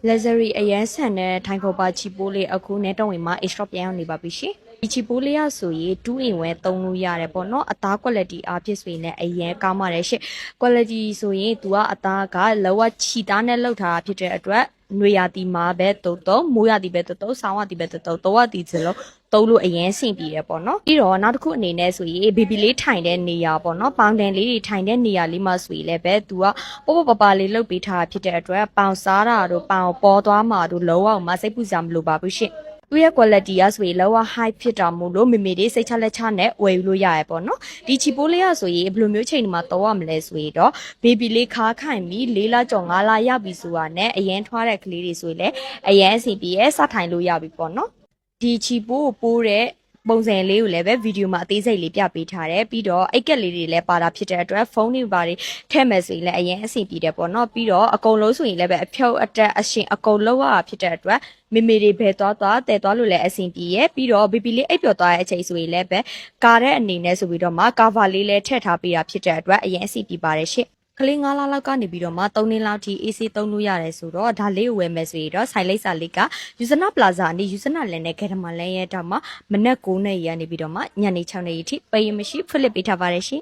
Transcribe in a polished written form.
Luxury အရန်ဆန်တဲ့ထိုင်ခေါ်ပါချီပိုးလေးအခုနဲ့တော့ဝင်မှာ A-shop ပြန်ရောက်နေပါပြီရှင်ဒီချီပိုးလေးရဆိုရင်2 in 1သုံးလို့ရတယ်ပေါ့နော်အသား quality အားဖြစ်ဆိုရင်လည်းအရန်ကောင်းပါတယ်ရှင် quality ဆိုရင်သူကအသားကလောကချီသားနဲ့လောက်ထားဖြစ်တဲ့အတွက်နွေရာသီမှာပဲတုံမိုးရာသီပဲတုံဆောင်းရာသီပဲတုံတော့ရာသီစလုံးတုံးလို့အရင်ဆင်ပြေရပေါ့နော်ပြီးတော့နောက်တစ်ခုအနေနဲ့ဆိုရင် baby လေးထိုင်တဲ့နေရာပေါ့နော်ပေါင်တန်လေးတွေထိုင်တဲ့နေရာလေးမှာဆိုရင်လည်းပဲသူကပေါ့ပေါ့ပပလေးလုတ်ပေးထားဖြစ်တဲ့အတွက်ပေါင်စားတာတို့ပေါင်ပေါ်သွားမှာတို့လောအောင်မစိတ်ပူစရာမလိုပါဘူးရှင့်သူရဲ့ quality ကဆိုရင်လောက high ဖြစ်တာမို့လို့မေမေတွေစိတ်ချလက်ချနဲ့ဝယ်ယူလို့ရရပေါ့နော်ဒီချီပိုးလေးရဆိုရင်ဘယ်လိုမျိုးချိန်ဒီမှာတော့ရမလဲဆိုရင်တော့ baby လေးခါခိုင်ပြီး4လကျော်5လရပြီဆိုတာနဲ့အရင်ထွားတဲ့ကလေးတွေဆိုရင်လည်းအရင်အစီပြည့်စထိုင်လို့ရပြီပေါ့နော်ဒီချီပိုးပိုးတဲ့ပုံစံလေးကိုလည်းပဲဗီဒီယိုမှာအသေးစိတ်လေးပြပေးထားတယ်ပြီးတော့အိတ်ကက်လေးတွေလည်းပါတာဖြစ်တဲ့အတွက်ဖုန်းတွေပါတွေထည့်မယ်ဆိုရင်လည်းအရင်အဆင်ပြေတယ်ပေါ့နော်ပြီးတော့အကုန်လုံးဆိုရင်လည်းပဲအဖြုတ်အတက်အရှင်အကုန်လုံးရတာဖြစ်တဲ့အတွက်မေမေတွေဘယ်သွားတဲသွားလို့လည်းအဆင်ပြေရဲ့ပြီးတော့ baby လေးအိပ်ပျော်သွားတဲ့အချိန်ဆိုရင်လည်းပဲကာတဲ့အနေနဲ့ဆိုပြီးတော့မှ cover လေးလည်းထည့်ထားပေးတာဖြစ်တဲ့အတွက်အရင်အဆင်ပြေပါတယ်ရှင့်ကလေး9လလောက်ကနေပြီးတော့မှ3နှစ်လောက်ထိ AC သုံးလို့ရတယ်ဆိုတော့ဒါလေးကိုဝယ်မယ်ဆိုရင်တော့ဆိုင်လိပ်စာလေးကယူဇနာပလာဇာအနီးယူဇနာလန်နဲ့ခဲထမလန်ရဲ့တောက်မှာမနက်9:00နာရီကနေပြီးတော့မှညနေ6:00နာရီထိပေးရမရှိဖွင့်လှစ်ပေးထားပါတယ်ရှင်